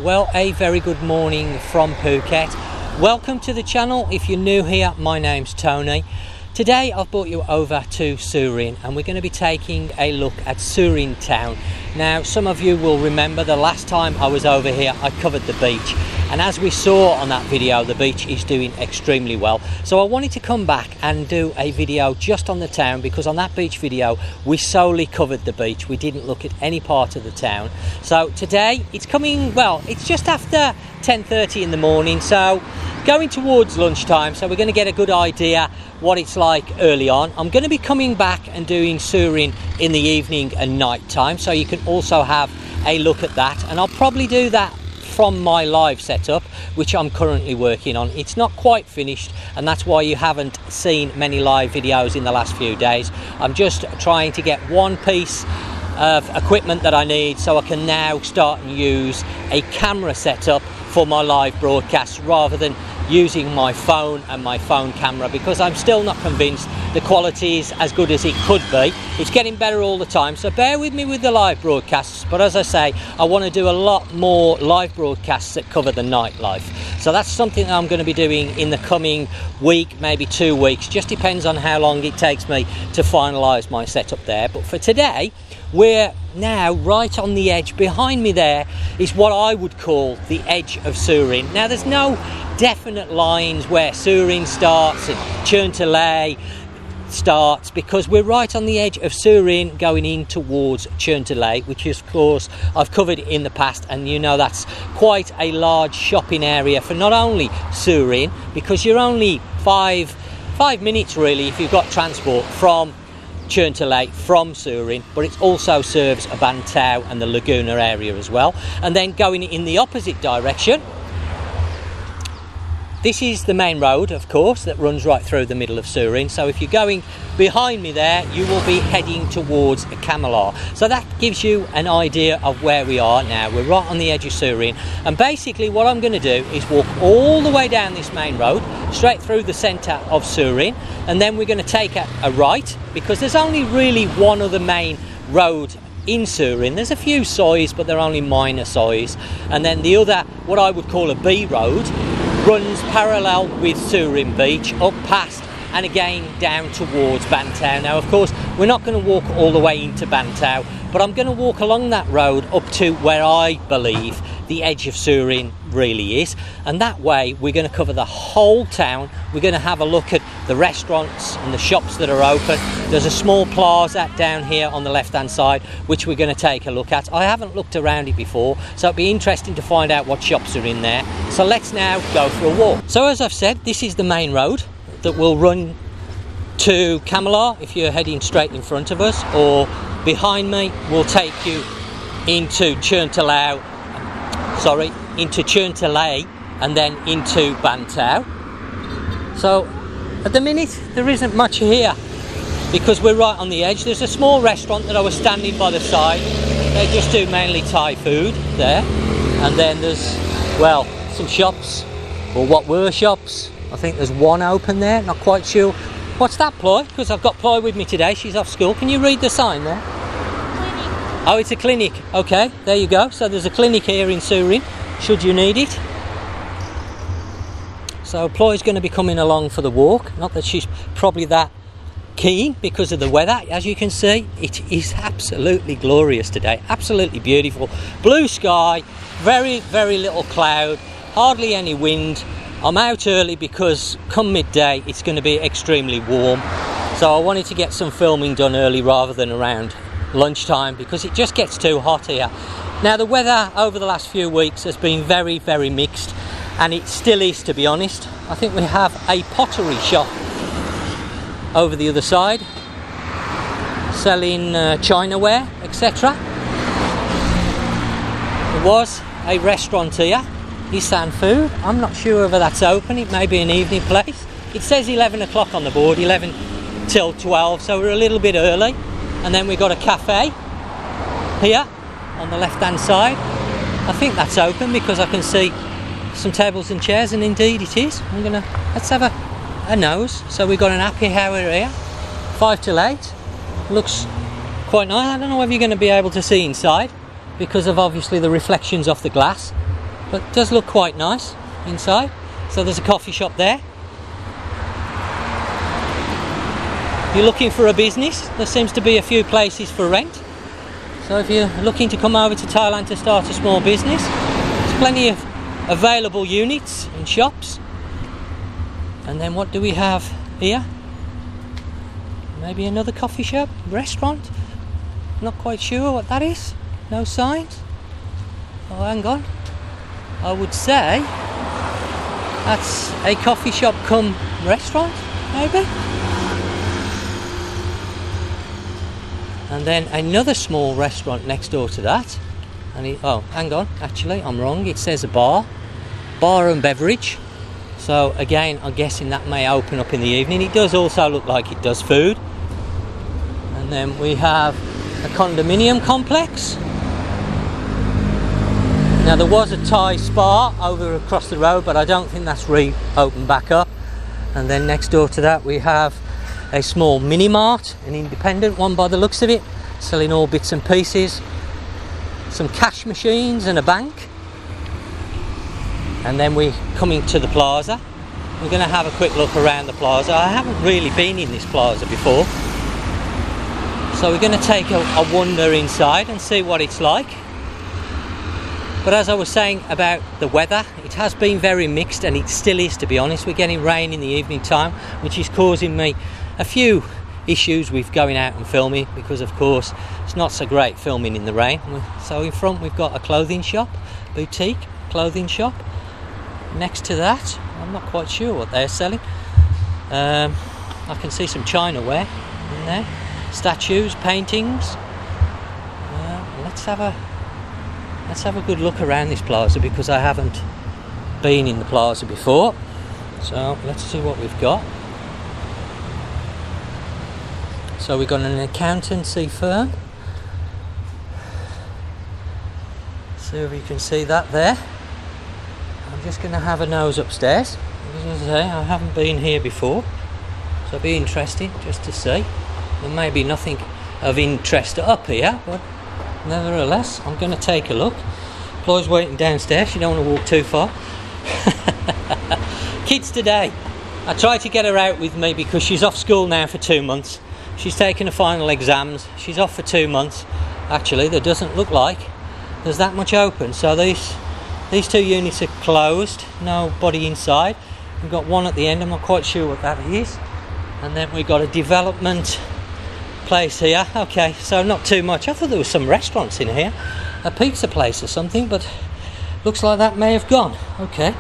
Well, a very good morning from Phuket. Welcome to the channel. If you're new here, my name's Tony. Today I've brought you over to Surin and we're going to be taking a look at Surin town. Now, some of you will remember the last time I was over here I covered the beach, and as we saw on that video, the beach is doing extremely well. So I wanted to come back and do a video just on the town, because on that beach video we solely covered the beach. We didn't look at any part of the town. So today it's coming, well, it's just after 10:30 in the morning, so going towards lunchtime, so we're going to get a good idea what it's like early on. I'm going to be coming back and doing Surin in the evening and night time, so you can also have a look at that, and I'll probably do that from my live setup, which I'm currently working on. It's not quite finished, and that's why you haven't seen many live videos in the last few days. I'm just trying to get one piece of equipment that I need so I can now start and use a camera setup for my live broadcasts rather than using my phone and my phone camera, because I'm still not convinced the quality is as good as it could be. It's getting better all the time, so bear with me with the live broadcasts. But as I say, I want to do a lot more live broadcasts that cover the nightlife, so that's something that I'm going to be doing in the coming week, maybe 2 weeks. Just depends on how long it takes me to finalize my setup there. But for today, we're now right on the edge. Behind me there is what I would call the edge of Surin. Now, there's no definite lines where Surin starts and Chuntalay starts, because we're right on the edge of Surin going in towards Chuntalay, which is, of course, I've covered in the past, and you know that's quite a large shopping area for not only Surin, because you're only five minutes really if you've got transport from Chuntalay from Surin, but it also serves a Patong and the Lagoon area as well. And then going in the opposite direction, this is the main road, of course, that runs right through the middle of Surin. So if you're going behind me there, you will be heading towards Camelot. So that gives you an idea of where we are now. We're right on the edge of Surin, and basically what I'm going to do is walk all the way down this main road straight through the centre of Surin, and then we're going to take a right, because there's only really one other main road in Surin. There's a few sois, but they're only minor sois, and then the other, what I would call a B road, runs parallel with Surin Beach up past and again down towards Patong. Now, of course, we're not going to walk all the way into Patong, but I'm going to walk along that road up to where I believe the edge of Surin really is, and that way we're going to cover the whole town. We're going to have a look at the restaurants and the shops that are open. There's a small plaza down here on the left hand side which we're going to take a look at. I haven't looked around it before, so it'd be interesting to find out what shops are in there. So let's now go for a walk. So as I've said, this is the main road that will run to Camelot if you're heading straight in front of us, or behind me will take you into Chuntalay and then into Patong. So at the minute there isn't much here because we're right on the edge. There's a small restaurant that I was standing by the side. They just do mainly Thai food there, and then there's, well, some shops, or what were shops. I think there's one open there, not quite sure. What's that, Ploy? Because I've got Ploy with me today, she's off school. Can you read the sign there? Clinic. Oh, it's a clinic. Okay, there you go. So there's a clinic here in Surin, should you need it. So Ploy's going to be coming along for the walk. Not that she's probably that keen because of the weather. As you can see, it is absolutely glorious today. Absolutely beautiful. Blue sky, very, very little cloud, hardly any wind. I'm out early because come midday it's going to be extremely warm, so I wanted to get some filming done early rather than around lunchtime, because it just gets too hot here. Now, the weather over the last few weeks has been very, very mixed, and it still is, to be honest. I think we have a pottery shop over the other side selling chinaware, etc. There was a restaurant here, Isan Food. I'm not sure whether that's open. It may be an evening place. It says 11 o'clock on the board, 11 till 12, so we're a little bit early. And then we've got a cafe here on the left hand side. I think that's open because I can see some tables and chairs, and indeed it is. Let's have a nose. So we've got an happy hour here, 5 till 8. Looks quite nice. I don't know whether you're going to be able to see inside because of obviously the reflections off the glass. but it does look quite nice inside. So there's a coffee shop there. If you're looking for a business, there seems to be a few places for rent. So if you're looking to come over to Thailand to start a small business, there's plenty of available units and shops. And then what do we have here? Maybe another coffee shop, restaurant. Not quite sure what that is. No signs. Oh, hang on. I would say that's a coffee shop come restaurant, maybe. And then another small restaurant next door to that. And oh, hang on, actually, I'm wrong. It says a bar and beverage. So again, I'm guessing that may open up in the evening. It does also look like it does food. And then we have a condominium complex. Now there was a Thai spa over across the road, but I don't think that's reopened back up. And then next door to that we have a small mini mart, an independent one by the looks of it, selling all bits and pieces, some cash machines and a bank. And then we're coming to the plaza. We're going to have a quick look around the plaza. I haven't really been in this plaza before, so we're going to take a wander inside and see what it's like. But as I was saying about the weather, it has been very mixed, and it still is, to be honest. We're getting rain in the evening time, which is causing me a few issues with going out and filming, because of course it's not so great filming in the rain. So in front we've got a clothing shop, boutique clothing shop. Next to that, I'm not quite sure what they're selling. I can see some china ware in there, statues, paintings. Let's have a good look around this plaza, because I haven't been in the plaza before. So let's see what we've got. So we've got an accountancy firm. See if you can see that there. I'm just going to have a nose upstairs. As I say, I haven't been here before, so it'll be interesting just to see. There may be nothing of interest up here, but nevertheless, I'm going to take a look. Chloe's waiting downstairs. You don't want to walk too far. Kids today. I tried to get her out with me because she's off school now for 2 months. She's taken her final exams. She's off for 2 months. Actually, there doesn't look like there's that much open. So these two units are closed. Nobody inside. We've got one at the end. I'm not quite sure what that is. And then we've got a development place here. Okay, so not too much. I thought there was some restaurants in here, a pizza place or something, but looks like that may have gone. Okay,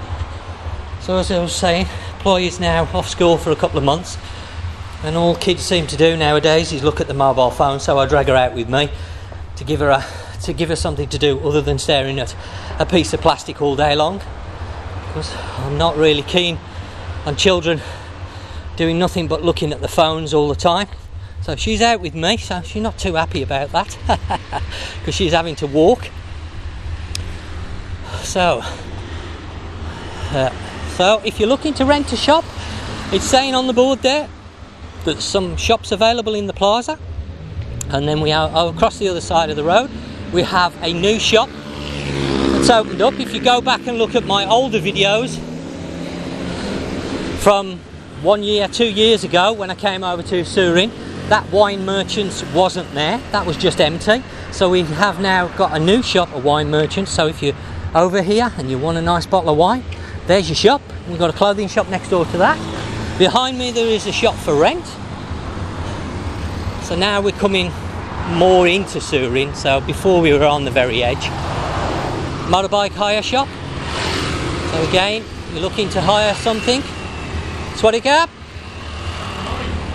so as I was saying, Chloe is now off school for a couple of months, and all kids seem to do nowadays is look at the mobile phone. So I drag her out with me to give her something to do other than staring at a piece of plastic all day long, because I'm not really keen on children doing nothing but looking at the phones all the time. So she's out with me, so she's not too happy about that, because she's having to walk. So if you're looking to rent a shop, it's saying on the board there that some shops available in the plaza. And then we are across the other side of the road, we have a new shop that's opened up. If you go back and look at my older videos from 1 year, 2 years ago when I came over to Surin, that wine merchant wasn't there. That was just empty. So we have now got a new shop, a wine merchant. So if you're over here and you want a nice bottle of wine, there's your shop. We've got a clothing shop next door to that. Behind me there is a shop for rent. So now we're coming more into Surin. So before we were on the very edge. Motorbike hire shop. So again, you're looking to hire something. Swadika.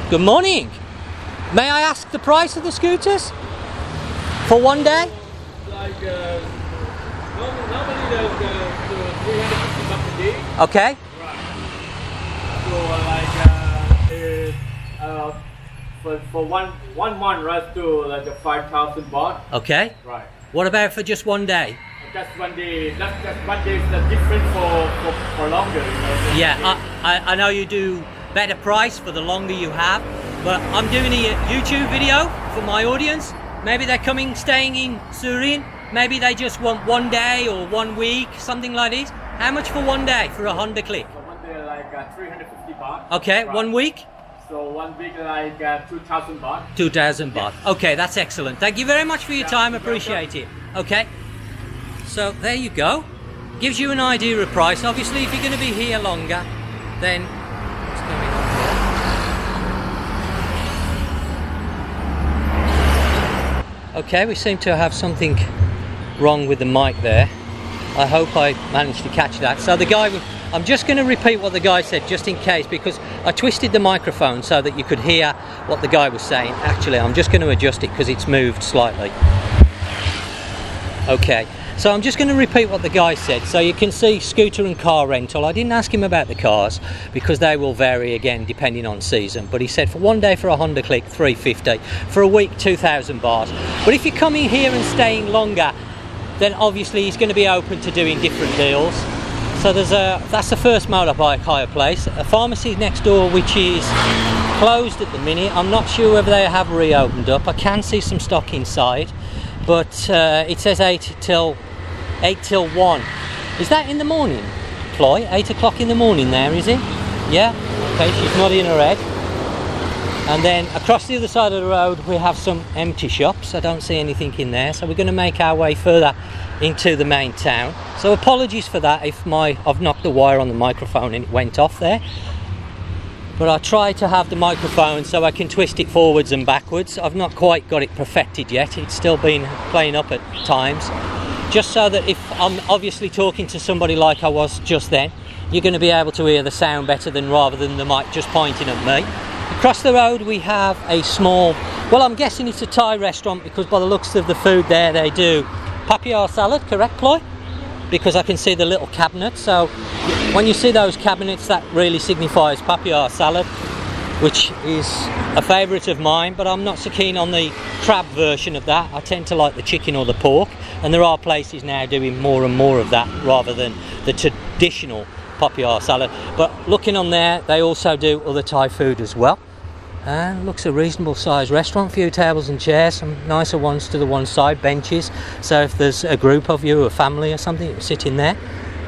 Good morning. May I ask the price of the scooters for one day? Like normally there's 350 bucks a day. Okay. Right. So for one month, right, to like the 5,000 baht. Okay. Right. What about for just one day? Just one day. Just one day is the different for longer. You know? Yeah, I know you do better price for the longer you have, but I'm doing a YouTube video for my audience. Maybe they're staying in Surin maybe they just want 1 day or 1 week, something like this. How much for 1 day for a Honda Click? So 1 day like 350 baht. Okay, Right. 1 week? So 1 week like 2,000 baht. 2,000 baht. Okay, that's excellent. Thank you very much for your time. Appreciate it. Okay. So there you go. Gives you an idea of price. Obviously, if you're going to be here longer, then what's going on here? Okay, we seem to have something wrong with the mic there. I hope I managed to catch that. So the guy, I'm just going to repeat what the guy said just in case, because I twisted the microphone so that you could hear what the guy was saying. Actually, I'm just going to adjust it because it's moved slightly. Okay, so I'm just going to repeat what the guy said. So you can see scooter and car rental. I didn't ask him about the cars because they will vary again depending on season. But he said for 1 day for a Honda Click, 350. For a week, 2,000 baht. But if you're coming here and staying longer, then obviously he's going to be open to doing different deals. So that's the first motorbike hire place. A pharmacy next door which is closed at the minute. I'm not sure whether they have reopened up. I can see some stock inside, but it says 8 till 1. Is that in the morning, Ploy? 8 o'clock in the morning there, is it? Yeah? Okay, she's nodding her head. And then across the other side of the road we have some empty shops. I don't see anything in there, so we're going to make our way further into the main town. So apologies for that if I've knocked the wire on the microphone and it went off there. But I try to have the microphone so I can twist it forwards and backwards. I've not quite got it perfected yet. It's still been playing up at times. Just so that if I'm obviously talking to somebody like I was just then, you're going to be able to hear the sound better than rather than the mic just pointing at me. Across the road we have a small, well, I'm guessing it's a Thai restaurant because by the looks of the food there they do papaya salad, correct, Ploy? Because I can see the little cabinet. So when you see those cabinets, that really signifies papaya salad, which is a favourite of mine, but I'm not so keen on the crab version of that. I tend to like the chicken or the pork, and there are places now doing more and more of that rather than the traditional papaya salad. But looking on there, they also do other Thai food as well. And looks a reasonable sized restaurant, few tables and chairs, some nicer ones to the one side, benches, so if there's a group of you, a family or something, you sit in there,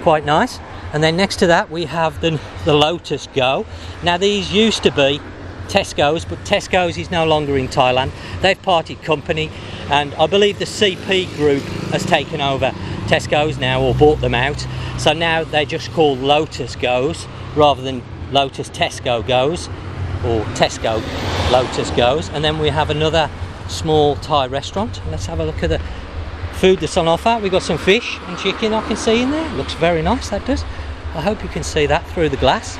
quite nice. And then next to that we have the Lotus Go. Now these used to be Tesco's, but Tesco's is no longer in Thailand. They've parted company, and I believe the CP group has taken over Tesco's now, or bought them out. So now they're just called Lotus Goes rather than Lotus Tesco Goes, or Tesco Lotus Goes. And then we have another small Thai restaurant. Let's have a look at the food that's on offer. We've got some fish and chicken I can see in there. Looks very nice, that does. I hope you can see that through the glass.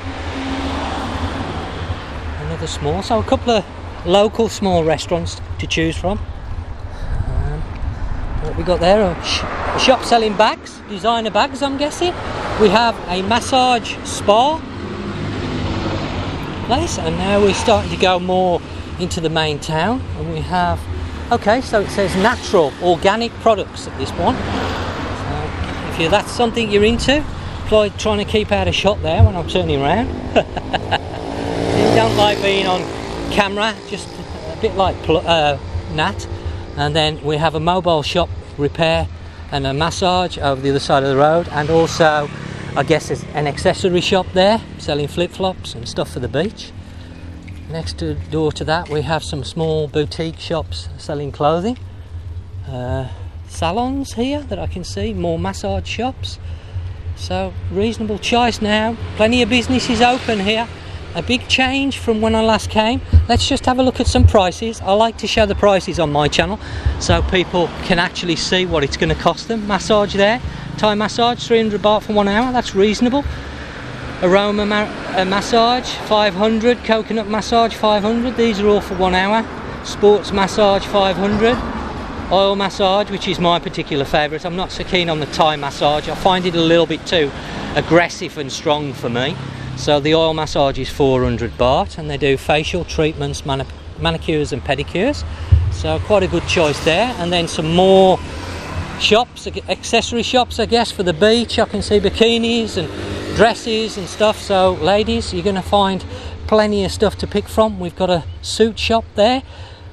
Another small, so a couple of local small restaurants to choose from. What we got there, a shop selling bags, designer bags I'm guessing. We have a massage spa place, and now we're starting to go more into the main town, and we have, okay, so it says natural organic products at this one. So if that's something you're into, Floyd trying to keep out of shot there when I'm turning around. You don't like being on camera, just a bit like Nat. And then we have a mobile shop repair and a massage over the other side of the road, and also I guess there's an accessory shop there selling flip-flops and stuff for the beach. Next door to that we have some small boutique shops selling clothing, salons here that I can see, more massage shops. So reasonable choice now, plenty of businesses open here. A big change from when I last came. Let's just have a look at some prices. I like to show the prices on my channel so people can actually see what it's going to cost them. Massage there, Thai massage, 300 baht for 1 hour, that's reasonable. Aroma massage, 500. Coconut massage, 500. These are all for 1 hour. Sports massage, 500. Oil massage, which is my particular favourite. I'm not so keen on the Thai massage. I find it a little bit too aggressive and strong for me. So the oil massage is 400 baht, and they do facial treatments, manicures and pedicures. So quite a good choice there. And then some more shops, accessory shops I guess for the beach. I can see bikinis and dresses and stuff. So ladies, you're going to find plenty of stuff to pick from. We've got a suit shop there.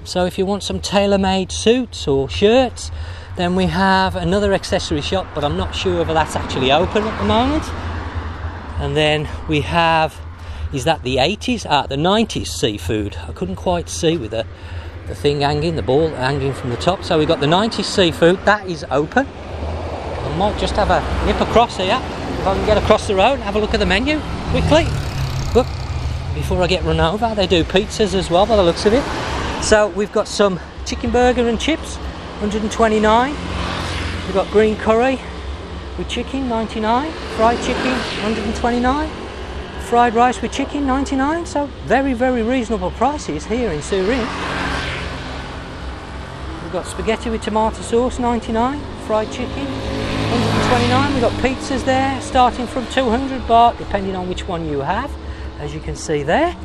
So if you want some tailor-made suits or shirts, Then we have another accessory shop, but I'm not sure whether that's actually open at the moment. And then we have, is that the 80s? The 90s seafood. I couldn't quite see with the thing hanging, the ball hanging from the top. So we've got the 90s seafood, that is open. I might just have a nip across here, if I can get across the road and have a look at the menu quickly. Look, before I get run over, they do pizzas as well by the looks of it. So we've got some chicken burger and chips, 129. We've got green curry with chicken, 99. Fried chicken, 129. Fried rice with chicken, 99. So very, very reasonable prices here in Surin. We've got spaghetti with tomato sauce, 99. Fried chicken, 129. We've got pizzas there, starting from 200 baht, depending on which one you have, as you can see there.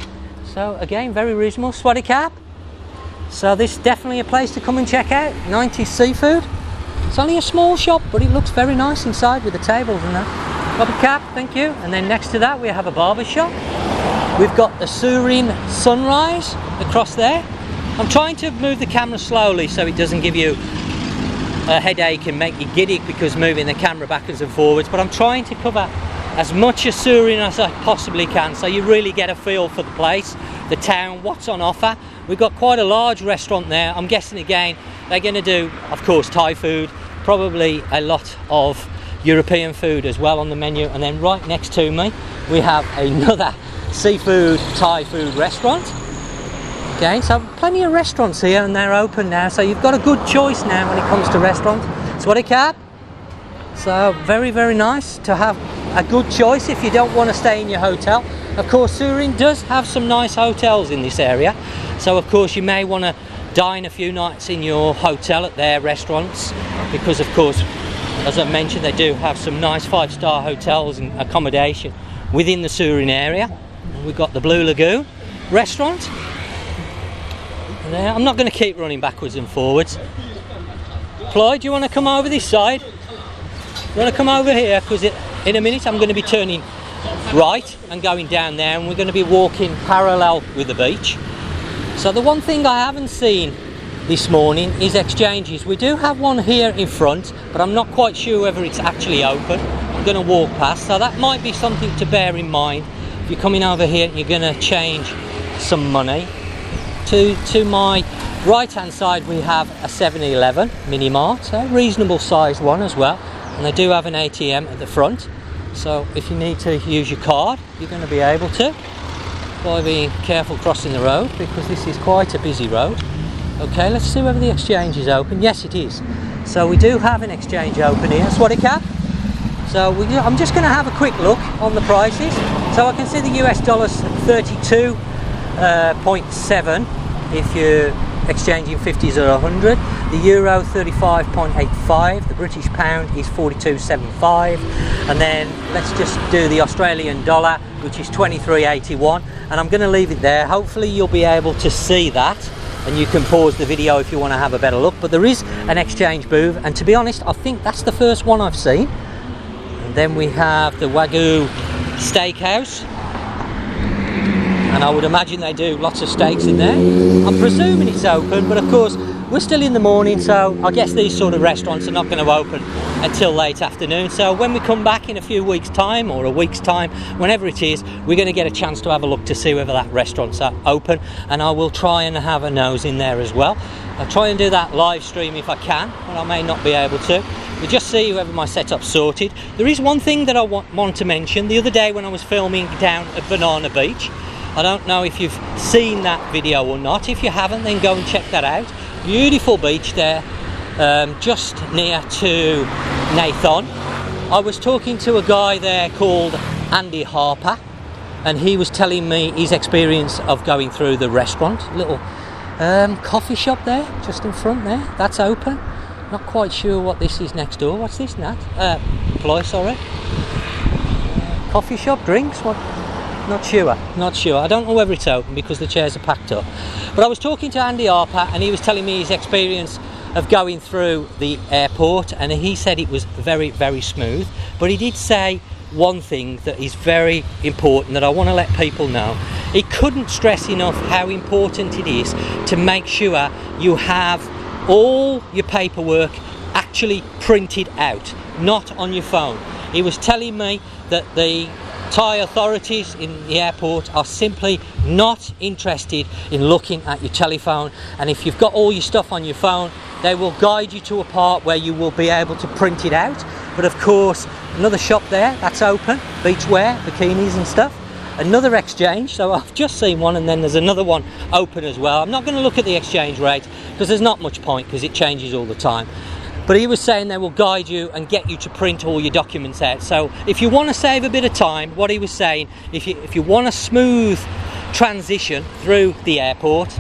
So again, very reasonable. Swaddy cap. So this is definitely a place to come and check out. 90s seafood. It's only a small shop, but it looks very nice inside with the tables and that. Swaddy cap, thank you. And then next to that we have a barber shop. We've got the Surin sunrise across there. I'm trying to move the camera slowly so it doesn't give you a headache and make you giddy because moving the camera backwards and forwards, but I'm trying to cover as much of Surin as I possibly can so you really get a feel for the place, the town, what's on offer. We've got quite a large restaurant there. I'm guessing again they're going to do, of course, Thai food, probably a lot of European food as well on the menu. And then right next to me we have another seafood Thai food restaurant. Okay, so plenty of restaurants here and they're open now, so you've got a good choice now when it comes to restaurants. Swaddy cap. So very, very nice to have a good choice if you don't want to stay in your hotel. Of course, Surin does have some nice hotels in this area, so of course you may want to dine a few nights in your hotel at their restaurants, because of course, as I mentioned, they do have some nice 5-star hotels and accommodation within the Surin area. We've got the Blue Lagoon restaurant. I'm not going to keep running backwards and forwards. Floyd, do you want to come over this side? You want to come over here? Because in a minute I'm going to be turning right and going down there, and we're going to be walking parallel with the beach. So the one thing I haven't seen this morning is exchanges. We do have one here in front, but I'm not quite sure whether it's actually open. I'm going to walk past, so that might be something to bear in mind. If you're coming over here, you're going to change some money. To my right hand side we have a 7-Eleven mini mart, a reasonable sized one as well, and they do have an ATM at the front, so if you need to use your card you're going to be able to, by being careful crossing the road because this is quite a busy road. Okay, let's see whether the exchange is open. Yes, it is. So we do have an exchange open here. Swaddy cap. So I'm just going to have a quick look on the prices. So I can see the US dollar's 32.7 if you're exchanging 50s or 100. The euro 35.85. The British pound is 42.75. And then let's just do the Australian dollar, which is 23.81. And I'm going to leave it there. Hopefully you'll be able to see that, and you can pause the video if you want to have a better look. But there is an exchange booth, and to be honest I think that's the first one I've seen. And then we have the Wagyu Steakhouse, and I would imagine they do lots of steaks in there. I'm presuming it's open, but of course we're still in the morning, so I guess these sort of restaurants are not going to open until late afternoon. So when we come back in a few weeks time or a week's time, whenever it is, we're going to get a chance to have a look to see whether that restaurant's open, and I will try and have a nose in there as well. I'll try and do that live stream if I can, but I may not be able to. We'll just see whether my setup's sorted. There is one thing that I want to mention. The other day when I was filming down at Banana Beach, I don't know if you've seen that video or not. If you haven't, then go and check that out. Beautiful beach there, just near to Nathan. I was talking to a guy there called Andy Harper, and he was telling me his experience of going through the restaurant. Little coffee shop there, just in front there. That's open. Not quite sure what this is next door. What's this, Nat? Ploy, sorry. Coffee shop, drinks, what? Not sure. I don't know whether it's open because the chairs are packed up. But I was talking to Andy Harper, and he was telling me his experience of going through the airport, and he said it was very, very smooth. But he did say one thing that is very important that I want to let people know. He couldn't stress enough how important it is to make sure you have all your paperwork actually printed out, not on your phone. He was telling me that the Thai authorities in the airport are simply not interested in looking at your telephone, and if you've got all your stuff on your phone, they will guide you to a part where you will be able to print it out. But of course, another shop there that's open, beachwear, bikinis and stuff. Another exchange, so I've just seen one, and then there's another one open as well. I'm not going to look at the exchange rate because there's not much point, because it changes all the time. But he was saying they will guide you and get you to print all your documents out. So if you want to save a bit of time, what he was saying, if you want a smooth transition through the airport,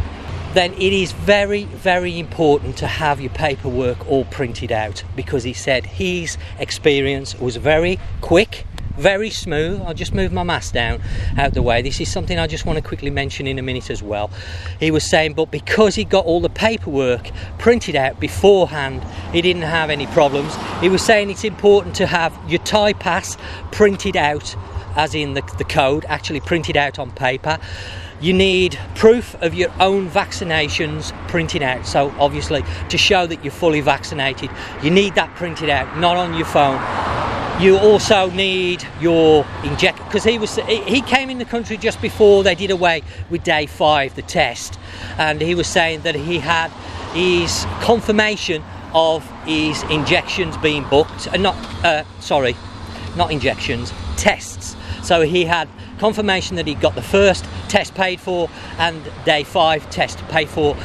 then it is very, very important to have your paperwork all printed out, because he said his experience was very quick, very smooth. I'll just move my mask down out the way. This is something I just want to quickly mention in a minute as well. He was saying, but because he got all the paperwork printed out beforehand, he didn't have any problems. He was saying it's important to have your Thai pass printed out, as in the code actually printed out on paper. You need proof of your own vaccinations printed out, so obviously to show that you're fully vaccinated, you need that printed out, not on your phone. You also need your inject, because he came in the country just before they did away with day 5, the test, and he was saying that he had his confirmation of his injections being booked, not injections, tests. So he had confirmation that he got the first test paid for and day 5 test paid for,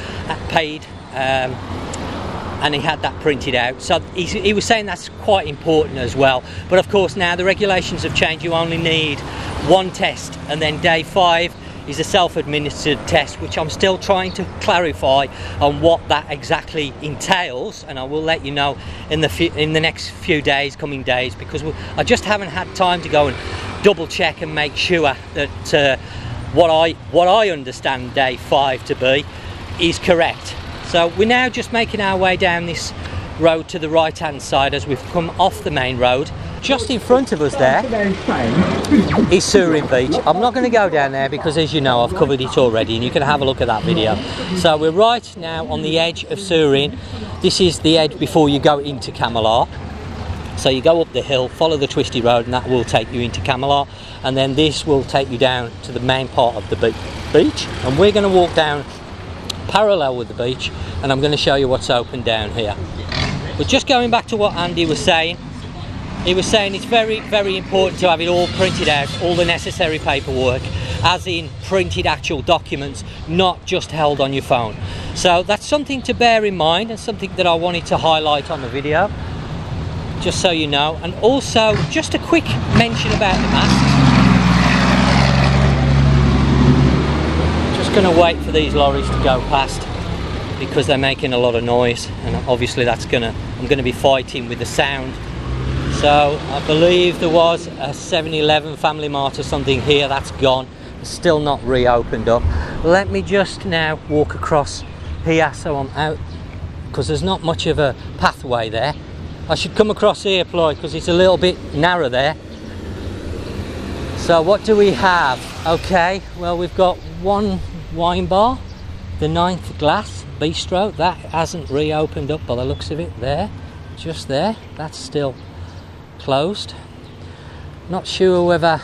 and he had that printed out. So he was saying that's quite important as well. But of course now the regulations have changed. You only need 1 test, and then day 5 is a self-administered test, which I'm still trying to clarify on what that exactly entails, and I will let you know in the next few days, coming days, because I just haven't had time to go and double check and make sure that what I understand day 5 to be is correct. So we're now just making our way down this road to the right hand side as we've come off the main road. Just in front of us there is Surin Beach. I'm not going to go down there because, as you know, I've covered it already, and you can have a look at that video. So we're right now on the edge of Surin. This is the edge before you go into Kamalar. So you go up the hill, follow the twisty road, and that will take you into Kamalar, and then this will take you down to the main part of the beach, and we're going to walk down parallel with the beach, and I'm going to show you what's open down here. But just going back to what Andy was saying, he was saying it's very, very important to have it all printed out, all the necessary paperwork, as in printed actual documents, not just held on your phone. So that's something to bear in mind, and something that I wanted to highlight on the video, just so you know. And also just a quick mention about the masks. Just going to wait for these lorries to go past because they're making a lot of noise, and obviously I'm going to be fighting with the sound. So I believe there was a 7-Eleven, Family Mart or something here. That's gone. It's still not reopened up. Let me just now walk across here so I'm out, because there's not much of a pathway there. I should come across here, Ploy, because it's a little bit narrow there. So what do we have? Okay, well, we've got one wine bar, the 9th Glass Bistro. That hasn't reopened up by the looks of it. There, just there. That's still closed. Not sure whether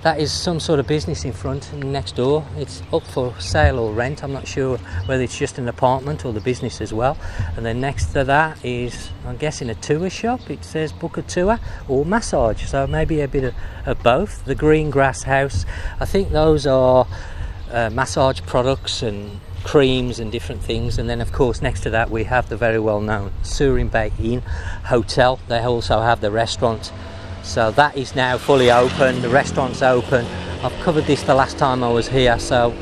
that is some sort of business in front and next door. It's up for sale or rent. I'm not sure whether it's just an apartment or the business as well. And then next to that is, I'm guessing, a tour shop. It says book a tour or massage, so maybe a bit of both. The Green Grass House, I think those are massage products and creams and different things. And then of course next to that we have the very well known Surin Beach Inn Hotel. They also have the restaurant, so that is now fully open. The restaurant's open. I've covered this the last time I was here, so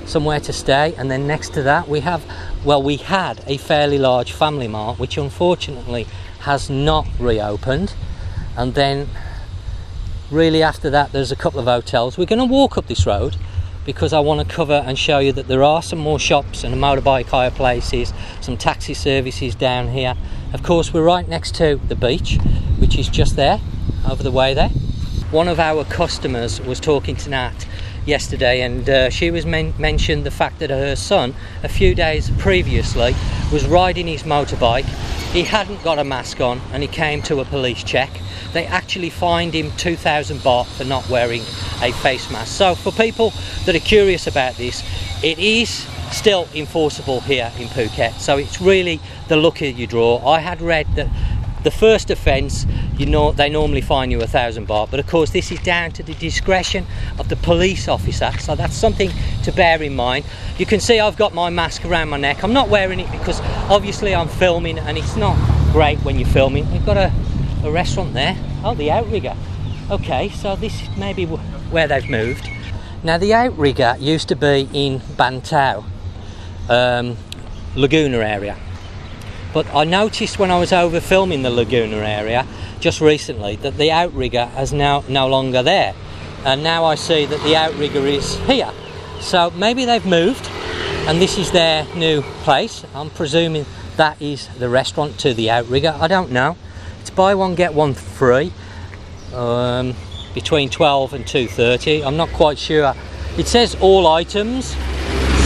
somewhere to stay. And then next to that we had a fairly large Family Mart, which unfortunately has not reopened. And then really after that there's a couple of hotels. We're going to walk up this road because I want to cover and show you that there are some more shops and motorbike hire places, some taxi services down here. Of course, we're right next to the beach, which is just there, over the way there. One of our customers was talking to Nat. yesterday, and she was mentioned the fact that her son, a few days previously, was riding his motorbike. He hadn't got a mask on, and he came to a police check. They actually fined him 2,000 baht for not wearing a face mask. So for people that are curious about this, it is still enforceable here in Phuket. So it's really the luckier you draw. I had read that the first offence, they normally fine you 1,000 baht, but of course this is down to the discretion of the police officer, so that's something to bear in mind. You can see I've got my mask around my neck. I'm not wearing it because obviously I'm filming, and it's not great when you're filming. We've got a restaurant there. Oh, the Outrigger. Okay, so this may be where they've moved. Now the Outrigger used to be in Bantao, Lagoon area. But I noticed when I was over filming the Lagoon area just recently that the Outrigger is now no longer there. And now I see that the Outrigger is here. So maybe they've moved and this is their new place. I'm presuming that is the restaurant to the Outrigger. I don't know. It's buy one get one free between 12 and 2:30. I'm not quite sure. It says all items,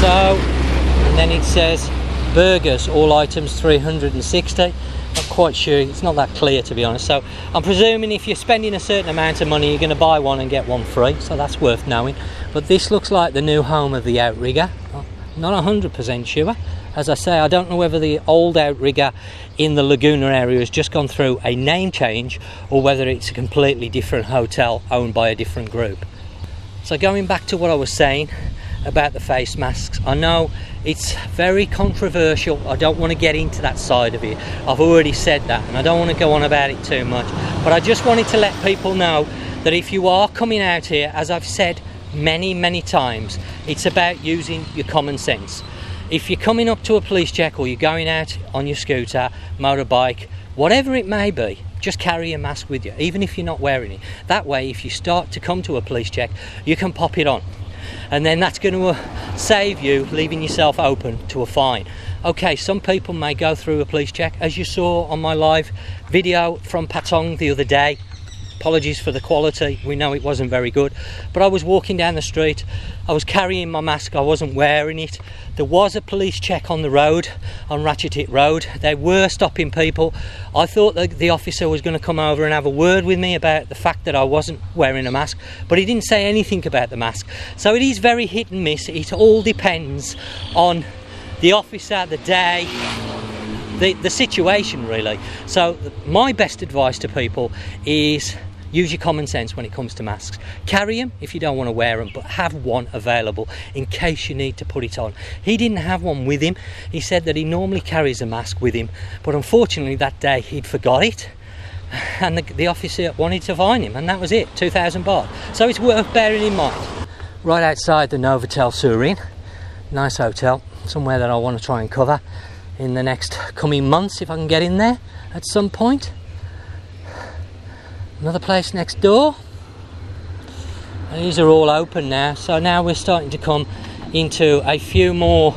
so, and then it says burgers, all items 360. Not quite sure, it's not that clear to be honest. So I'm presuming if you're spending a certain amount of money, you're going to buy one and get one free, so that's worth knowing. But this looks like the new home of the Outrigger. Not 100% sure. As I say, I don't know whether the old Outrigger in the Laguna area has just gone through a name change or whether it's a completely different hotel owned by a different group. So going back to what I was saying about the face masks, I know it's very controversial. I don't want to get into that side of it. I've already said that and I don't want to go on about it too much. But I just wanted to let people know that if you are coming out here, as I've said many times, it's about using your common sense. If you're coming up to a police check or you're going out on your scooter, motorbike, whatever it may be, just carry a mask with you, even if you're not wearing it. That way, if you start to come to a police check, you can pop it on. And then that's going to save you leaving yourself open to a fine. Okay, some people may go through a police check, as you saw on my live video from Patong the other day. Apologies for the quality, we know it wasn't very good, but I was walking down the street, I was carrying my mask, I wasn't wearing it. There was a police check on the road, on Ratchatit Road. They were stopping people. I thought that the officer was going to come over and have a word with me about the fact that I wasn't wearing a mask, but he didn't say anything about the mask. So it is very hit and miss. It all depends on the officer, the day, the situation really. So my best advice to people is use your common sense when it comes to masks. Carry them if you don't want to wear them, but have one available in case you need to put it on. He didn't have one with him. He said that he normally carries a mask with him, but unfortunately that day he'd forgot it, and the officer wanted to fine him, and that was it, 2,000 baht. So it's worth bearing in mind. Right outside the Novotel Surin, nice hotel, somewhere that I want to try and cover in the next coming months if I can get in there at some point. Another place next door. These are all open now, so now we're starting to come into a few more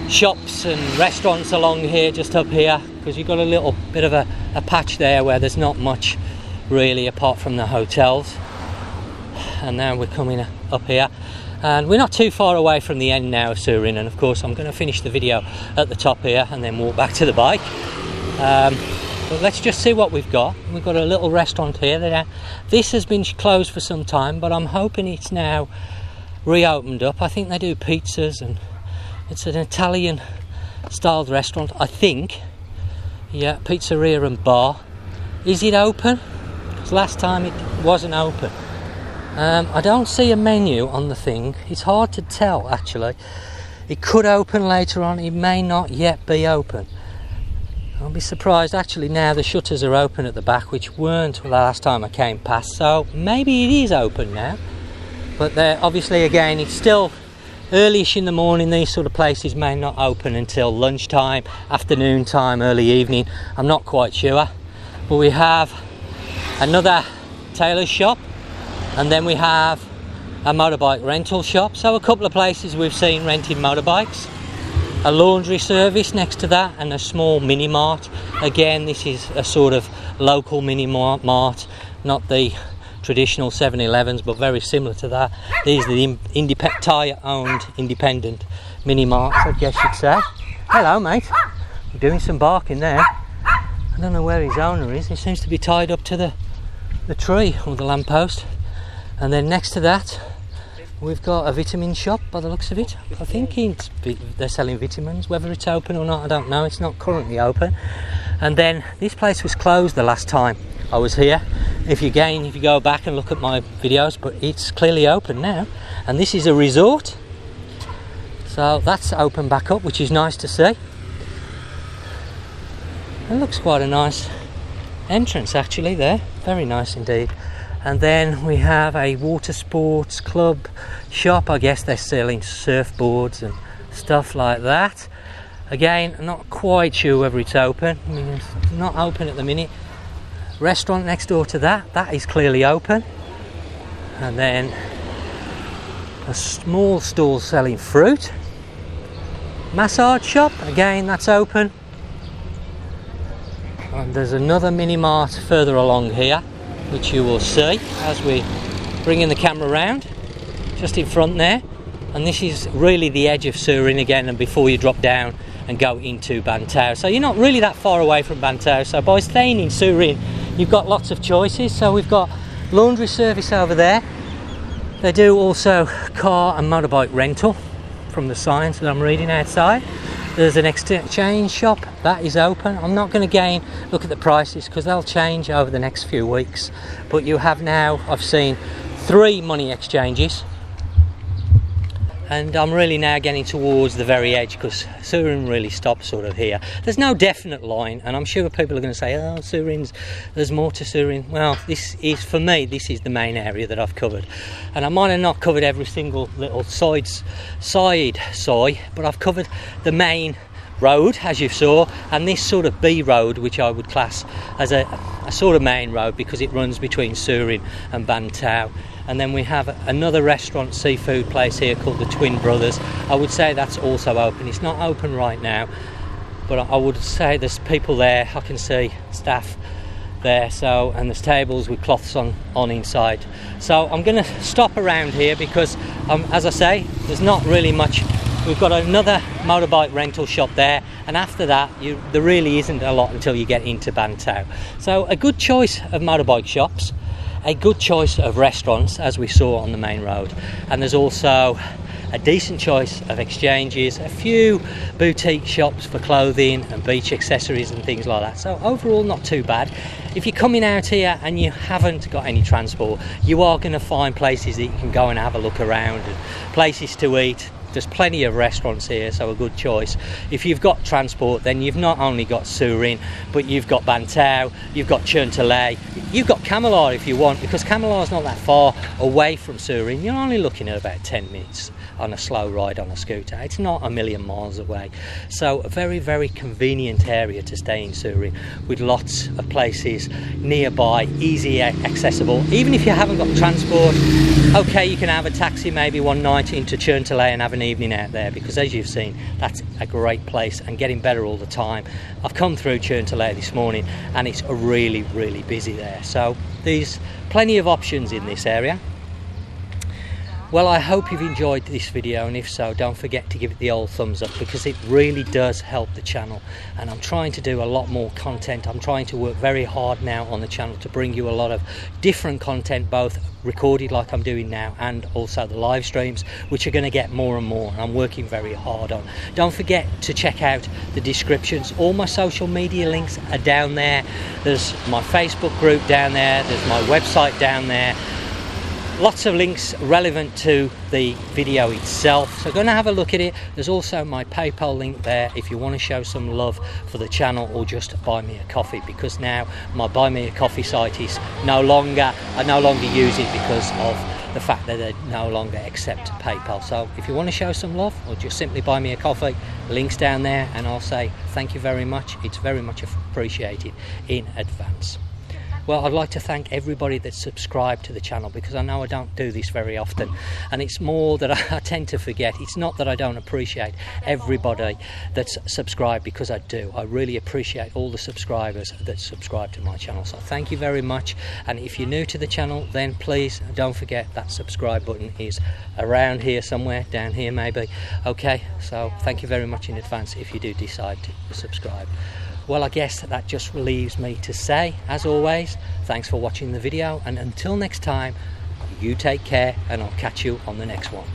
shops and restaurants along here, just up here, because you've got a little bit of a patch there where there's not much really apart from the hotels. And now we're coming up here, and we're not too far away from the end now of Surin, and of course I'm going to finish the video at the top here and then walk back to the bike. But let's just see what we've got. We've got a little restaurant here. This has been closed for some time, but I'm hoping it's now reopened up. I think they do pizzas, and it's an Italian styled restaurant, I think. Yeah, pizzeria and bar. Is it open? Because last time it wasn't open. I don't see a menu on the thing. It's hard to tell actually. It could open later on, it may not yet be open. I'll be surprised. Actually now the shutters are open at the back, which weren't the last time I came past, so maybe it is open now. But obviously again it's still early-ish in the morning. These sort of places may not open until lunchtime, afternoon time, early evening, I'm not quite sure. But we have another tailor shop, and then we have a motorbike rental shop, so a couple of places we've seen renting motorbikes. A laundry service next to that, and a small mini mart. Again, this is a sort of local mini mart, not the traditional 7-Elevens, but very similar to that. These are the tyre-owned independent mini marts, I guess you'd say. Hello, mate. You're doing some barking there. I don't know where his owner is. He seems to be tied up to the tree or the lamppost. And then next to that, we've got a vitamin shop by the looks of it. I think they're selling vitamins. Whether it's open or not, I don't know. It's not currently open. And then this place was closed the last time I was here. If you go back and look at my videos, but it's clearly open now. And this is a resort. So that's open back up, which is nice to see. It looks quite a nice entrance actually there. Very nice indeed. And then we have a water sports club shop. I guess they're selling surfboards and stuff like that. Again, I'm not quite sure whether it's open. I mean, it's not open at the minute. Restaurant next door to that is clearly open. And then a small stall selling fruit. Massage shop, again, that's open. And there's another mini mart further along here, which you will see as we bring in the camera around, just in front there. And this is really the edge of Surin again, and before you drop down and go into Bantao. So you're not really that far away from Bantao. So by staying in Surin, you've got lots of choices. So we've got laundry service over there. They do also car and motorbike rental from the signs that I'm reading outside. There's an exchange shop that is open. I'm not going to again look at the prices because they'll change over the next few weeks. But you have now, I've seen 3 money exchanges. And I'm really now getting towards the very edge because Surin really stops sort of here. There's no definite line, and I'm sure people are going to say, oh, there's more to Surin. Well, this is, for me, this is the main area that I've covered. And I might have not covered every single little side soy, but I've covered the main road, as you saw, and this sort of B road, which I would class as a sort of main road because it runs between Surin and Bantao. And then we have another restaurant, seafood place here called the Twin Brothers. I would say that's also open. It's not open right now, but I would say there's people there. I can see staff there, so, and there's tables with cloths on inside. So I'm going to stop around here because, as I say, there's not really much. We've got another motorbike rental shop there, and after that there really isn't a lot until you get into Bantao. So a good choice of motorbike shops, a good choice of restaurants as we saw on the main road, and there's also a decent choice of exchanges, a few boutique shops for clothing and beach accessories and things like that. So overall not too bad. If you're coming out here and you haven't got any transport, you are going to find places that you can go and have a look around and places to eat. There's plenty of restaurants here, so a good choice. If you've got transport, then you've not only got Surin, but you've got Bantao, you've got Chuntalay, you've got Camelot if you want, because Camelot's not that far away from Surin. You're only looking at about 10 minutes on a slow ride on a scooter. It's not a million miles away. So a very, very convenient area to stay in Surin, with lots of places nearby, easy accessible. Even if you haven't got transport, okay, you can have a taxi maybe one night into Chuntalay and have an evening out there, because as you've seen, that's a great place and getting better all the time. I've come through Chuntalay this morning and it's really, really busy there. So there's plenty of options in this area. Well, I hope you've enjoyed this video, and if so, don't forget to give it the old thumbs up, because it really does help the channel. And I'm trying to do a lot more content. I'm trying to work very hard now on the channel to bring you a lot of different content, both recorded like I'm doing now and also the live streams, which are going to get more and more, and I'm working very hard on. Don't forget to check out the descriptions. All my social media links are down there. There's my Facebook group down there, there's my website down there. Lots of links relevant to the video itself, so go and have a look at it. There's also my PayPal link there if you want to show some love for the channel or just buy me a coffee, because now my buy me a coffee site is I no longer use it because of the fact that they no longer accept PayPal. So if you want to show some love or just simply buy me a coffee, links down there, and I'll say thank you very much. It's very much appreciated in advance. Well, I'd like to thank everybody that's subscribed to the channel, because I know I don't do this very often, and it's more that I tend to forget. It's not that I don't appreciate everybody that's subscribed, because I do. I really appreciate all the subscribers that subscribe to my channel, so thank you very much. And if you're new to the channel, then please don't forget that subscribe button is around here somewhere, down here maybe. Okay, so thank you very much in advance if you do decide to subscribe. Well, I guess that just leaves me to say, as always, thanks for watching the video, and until next time, you take care, and I'll catch you on the next one.